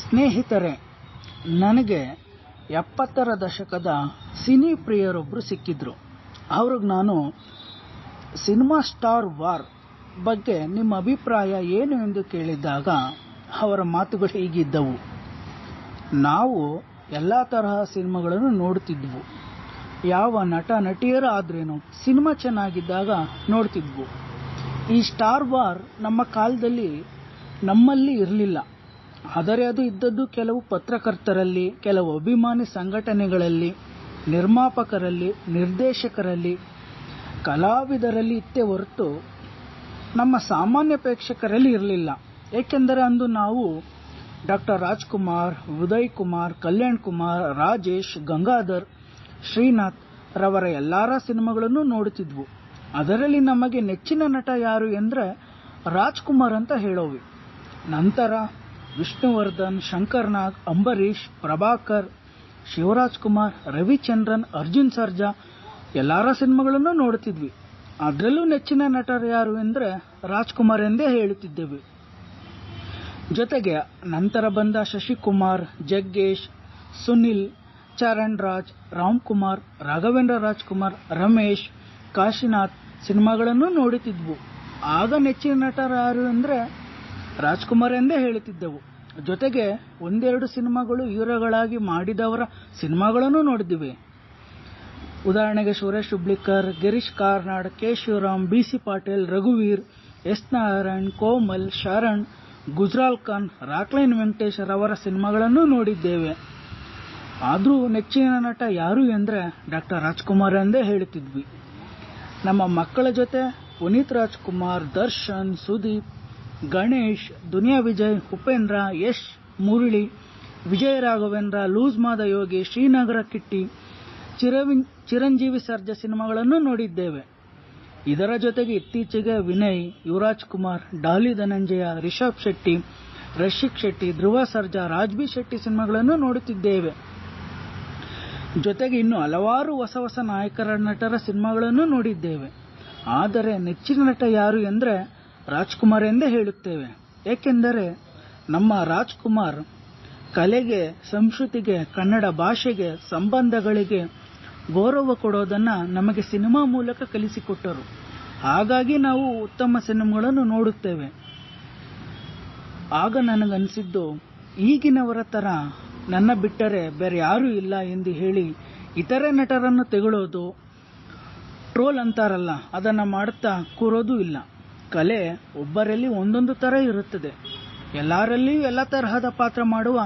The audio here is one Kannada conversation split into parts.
ಸ್ನೇಹಿತರೆ, ನನಗೆ 70ರ ದಶಕದ ಸಿನಿ ಪ್ರಿಯರೊಬ್ಬರು ಸಿಕ್ಕಿದ್ರು. ಅವ್ರಿಗೆ ನಾನು ಸಿನಿಮಾ ಸ್ಟಾರ್ ವಾರ್ ಬಗ್ಗೆ ನಿಮ್ಮ ಅಭಿಪ್ರಾಯ ಏನು ಎಂದು ಕೇಳಿದ್ದಾಗ ಅವರ ಮಾತುಗಳು ಹೀಗಿದ್ದವು. ನಾವು ಎಲ್ಲ ತರಹ ಸಿನಿಮಾಗಳನ್ನು ನೋಡ್ತಿದ್ವು. ಯಾವ ನಟ ನಟಿಯರು ಆದ್ರೇನು ಸಿನಿಮಾ ಚೆನ್ನಾಗಿದ್ದಾಗ ನೋಡ್ತಿದ್ವು. ಈ ಸ್ಟಾರ್ ವಾರ್ ನಮ್ಮ ಕಾಲದಲ್ಲಿ ನಮ್ಮಲ್ಲಿ ಇರಲಿಲ್ಲ. ಆದರೆ ಅದು ಇದ್ದದ್ದು ಕೆಲವು ಪತ್ರಕರ್ತರಲ್ಲಿ, ಕೆಲವು ಅಭಿಮಾನಿ ಸಂಘಟನೆಗಳಲ್ಲಿ, ನಿರ್ಮಾಪಕರಲ್ಲಿ, ನಿರ್ದೇಶಕರಲ್ಲಿ, ಕಲಾವಿದರಲ್ಲಿ ಇತ್ತೇ ಹೊರತು ನಮ್ಮ ಸಾಮಾನ್ಯ ಪ್ರೇಕ್ಷಕರಲ್ಲಿ ಇರಲಿಲ್ಲ. ಏಕೆಂದರೆ ಅಂದು ನಾವು ಡಾ. ರಾಜ್ಕುಮಾರ್, ಉದಯ್ ಕುಮಾರ್, ಕಲ್ಯಾಣ್ ಕುಮಾರ್, ರಾಜೇಶ್, ಗಂಗಾಧರ್, ಶ್ರೀನಾಥ್ ರವರ ಎಲ್ಲರ ಸಿನಿಮಾಗಳನ್ನು ನೋಡುತ್ತಿದ್ವು. ಅದರಲ್ಲಿ ನಮಗೆ ನೆಚ್ಚಿನ ನಟ ಯಾರು ಎಂದರೆ ರಾಜ್ಕುಮಾರ್ ಅಂತ ಹೇಳೋವಿ. ನಂತರ ವಿಷ್ಣುವರ್ಧನ್, ಶಂಕರ್ನಾಗ್, ಅಂಬರೀಶ್, ಪ್ರಭಾಕರ್, ಶಿವರಾಜ್ ಕುಮಾರ್, ರವಿಚಂದ್ರನ್, ಅರ್ಜುನ್ ಸರ್ಜಾ ಎಲ್ಲರ ಸಿನಿಮಾಗಳನ್ನು ನೋಡುತ್ತಿದ್ವಿ. ಅದರಲ್ಲೂ ನೆಚ್ಚಿನ ನಟರು ಯಾರು ಎಂದರೆ ರಾಜ್ಕುಮಾರ್ ಎಂದೇ ಹೇಳುತ್ತಿದ್ದೆವು. ಜೊತೆಗೆ ನಂತರ ಬಂದ ಶಶಿಕುಮಾರ್, ಜಗ್ಗೇಶ್, ಸುನಿಲ್, ಚರಣ್ ರಾಜ್, ರಾಮ್ಕುಮಾರ್, ರಾಘವೇಂದ್ರ ರಾಜ್ಕುಮಾರ್, ರಮೇಶ್, ಕಾಶಿನಾಥ್ ಸಿನಿಮಾಗಳನ್ನು ನೋಡುತ್ತಿದ್ವು. ಆಗ ನೆಚ್ಚಿನ ನಟರು ಯಾರು ಎಂದರೆ ರಾಜ್ಕುಮಾರ್ ಎಂದೇ ಹೇಳುತ್ತಿದ್ದೆವು. ಜೊತೆಗೆ ಒಂದೆರಡು ಸಿನಿಮಾಗಳು ಹೀರೋಗಳಾಗಿ ಮಾಡಿದವರ ಸಿನಿಮಾಗಳನ್ನು ನೋಡಿದ್ವಿ. ಉದಾಹರಣೆಗೆ Suresh Hublikar, Girish Karnad, K. Shivaram, B. C. Patil, ರಘುವೀರ್, ಎಸ್. ನಾರಾಯಣ್, ಕೋಮಲ್, ಶರಣ್, ಗುಜ್ರಾಲ್ ಖಾನ್, ರಾಕ್ಲೈನ್ ವೆಂಕಟೇಶ್ ರವರ ಸಿನಿಮಾಗಳನ್ನು ನೋಡಿದ್ದೇವೆ. ಆದರೂ ನೆಚ್ಚಿನ ನಟ ಯಾರು ಎಂದರೆ ಡಾ. ರಾಜ್ಕುಮಾರ್ ಎಂದೇ ಹೇಳುತ್ತಿದ್ವಿ. ನಮ್ಮ ಮಕ್ಕಳ ಜೊತೆ ಪುನೀತ್ ರಾಜ್ಕುಮಾರ್, ದರ್ಶನ್, ಸುದೀಪ್, ಗಣೇಶ್, ದುನಿಯಾ ವಿಜಯ್, ಉಪೇಂದ್ರ, ಯಶ್, ಮುರಳಿ, ವಿಜಯ ರಾಘವೇಂದ್ರ, ಲೂಸ್ ಮಾದ ಯೋಗಿ, ಶ್ರೀನಗರ ಕಿಟ್ಟಿ, ಚಿರಂಜೀವಿ ಸರ್ಜಾ ಸಿನಿಮಾಗಳನ್ನು ನೋಡಿದ್ದೇವೆ. ಇದರ ಜೊತೆಗೆ ಇತ್ತೀಚೆಗೆ ವಿನಯ್, ಯುವರಾಜ್ ಕುಮಾರ್, ಡಾಲಿ ಧನಂಜಯ, ರಿಷಬ್ ಶೆಟ್ಟಿ, ರಶಿಕ್ ಶೆಟ್ಟಿ, ಧ್ರುವ ಸರ್ಜಾ, ರಾಜ್ಬಿ ಶೆಟ್ಟಿ ಸಿನಿಮಾಗಳನ್ನು ನೋಡುತ್ತಿದ್ದೇವೆ. ಜೊತೆಗೆ ಇನ್ನು ಹಲವಾರು ಹೊಸ ಹೊಸ ನಾಯಕರ ನಟರ ಸಿನಿಮಾಗಳನ್ನು ನೋಡಿದ್ದೇವೆ. ಆದರೆ ನೆಚ್ಚಿನ ನಟ ಯಾರು ಎಂದರೆ ರಾಜ್ಕುಮಾರ್ ಎಂದೇ ಹೇಳುತ್ತೇವೆ. ಏಕೆಂದರೆ ನಮ್ಮ ರಾಜ್ಕುಮಾರ್ ಕಲೆಗೆ, ಸಂಸ್ಕೃತಿಗೆ, ಕನ್ನಡ ಭಾಷೆಗೆ, ಸಂಬಂಧಗಳಿಗೆ ಗೌರವ ಕೊಡೋದನ್ನು ನಮಗೆ ಸಿನಿಮಾ ಮೂಲಕ ಕಲಿಸಿಕೊಟ್ಟರು. ಹಾಗಾಗಿ ನಾವು ಉತ್ತಮ ಸಿನಿಮಾಗಳನ್ನು ನೋಡುತ್ತೇವೆ. ಆಗ ನನಗನ್ನಿಸಿದ್ದು, ಈಗಿನವರ ಥರ ನನ್ನ ಬಿಟ್ಟರೆ ಬೇರೆ ಯಾರೂ ಇಲ್ಲ ಎಂದು ಹೇಳಿ ಇತರೆ ನಟರನ್ನು ತೆಗಳೋದು, ಟ್ರೋಲ್ ಅಂತಾರಲ್ಲ, ಅದನ್ನು ಮಾಡುತ್ತಾ ಕೂರೋದು ಇಲ್ಲ. ಕಲೆ ಒಬ್ಬರಲ್ಲಿ ಒಂದೊಂದು ಥರ ಇರುತ್ತದೆ. ಎಲ್ಲರಲ್ಲಿಯೂ ಎಲ್ಲ ತರಹದ ಪಾತ್ರ ಮಾಡುವ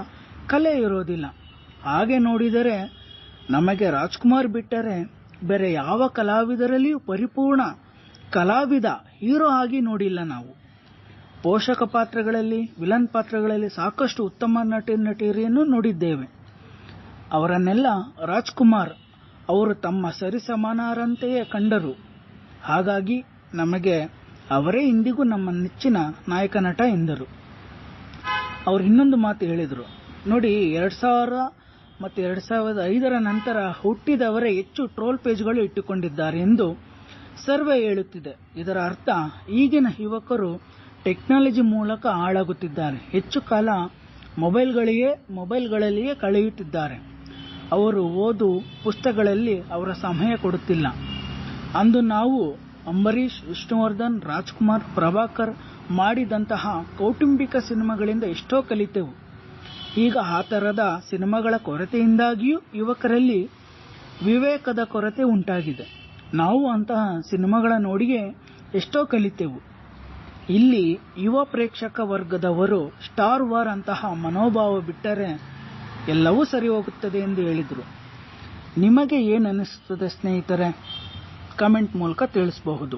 ಕಲೆ ಇರೋದಿಲ್ಲ. ಹಾಗೆ ನೋಡಿದರೆ ನಮಗೆ ರಾಜ್ಕುಮಾರ್ ಬಿಟ್ಟರೆ ಬೇರೆ ಯಾವ ಕಲಾವಿದರಲ್ಲಿಯೂ ಪರಿಪೂರ್ಣ ಕಲಾವಿದ, ಹೀರೋ ಆಗಿ ನೋಡಿಲ್ಲ ನಾವು. ಪೋಷಕ ಪಾತ್ರಗಳಲ್ಲಿ, ವಿಲನ್ ಪಾತ್ರಗಳಲ್ಲಿ ಸಾಕಷ್ಟು ಉತ್ತಮ ನಟಿಯರನ್ನು ನೋಡಿದ್ದೇವೆ. ಅವರನ್ನೆಲ್ಲ ರಾಜ್ಕುಮಾರ್ ಅವರು ತಮ್ಮ ಸರಿಸಮಾನರಂತೆಯೇ ಕಂಡರು. ಹಾಗಾಗಿ ನಮಗೆ ಅವರೇ ಇಂದಿಗೂ ನಮ್ಮ ನೆಚ್ಚಿನ ನಾಯಕ ನಟ ಎಂದರು. ಅವರು ಇನ್ನೊಂದು ಮಾತು ಹೇಳಿದರು ನೋಡಿ, 2000 ಮತ್ತು 2005ರ ನಂತರ ಹುಟ್ಟಿದವರೇ ಹೆಚ್ಚು ಟ್ರೋಲ್ ಪೇಜ್ಗಳು ಇಟ್ಟುಕೊಂಡಿದ್ದಾರೆ ಎಂದು ಸರ್ವೆ ಹೇಳುತ್ತಿದೆ. ಇದರ ಅರ್ಥ ಈಗಿನ ಯುವಕರು ಟೆಕ್ನಾಲಜಿ ಮೂಲಕ ಹಾಳಾಗುತ್ತಿದ್ದಾರೆ. ಹೆಚ್ಚು ಕಾಲ ಮೊಬೈಲ್ಗಳಲ್ಲಿಯೇ ಕಳೆಯುತ್ತಿದ್ದಾರೆ. ಅವರು ಓದು ಪುಸ್ತಕಗಳಲ್ಲಿ ಅವರ ಸಮಯ ಕೊಡುತ್ತಿಲ್ಲ. ಅಂದು ನಾವು ಅಂಬರೀಶ್, ವಿಷ್ಣುವರ್ಧನ್, ರಾಜ್ಕುಮಾರ್, ಪ್ರಭಾಕರ್ ಮಾಡಿದಂತಹ ಕೌಟುಂಬಿಕ ಸಿನಿಮಾಗಳಿಂದ ಎಷ್ಟೋ ಕಲಿತೆವು. ಈಗ ಆ ಥರದ ಸಿನಿಮಾಗಳ ಕೊರತೆಯಿಂದಾಗಿಯೂ ಯುವಕರಲ್ಲಿ ವಿವೇಕದ ಕೊರತೆ ಉಂಟಾಗಿದೆ. ನಾವು ಅಂತಹ ಸಿನಿಮಾಗಳ ನೋಡಿಯೇ ಎಷ್ಟೋ ಕಲಿತೆವು. ಇಲ್ಲಿ ಯುವ ಪ್ರೇಕ್ಷಕ ವರ್ಗದವರು ಸ್ಟಾರ್ ವಾರ್ ಅಂತಹ ಮನೋಭಾವ ಬಿಟ್ಟರೆ ಎಲ್ಲವೂ ಸರಿ ಹೋಗುತ್ತದೆ ಎಂದು ಹೇಳಿದರು. ನಿಮಗೆ ಏನು ಅನಿಸುತ್ತದೆ ಸ್ನೇಹಿತರೆ? ಕಮೆಂಟ್ ಮೂಲಕ ತಿಳಿಸಬಹುದು.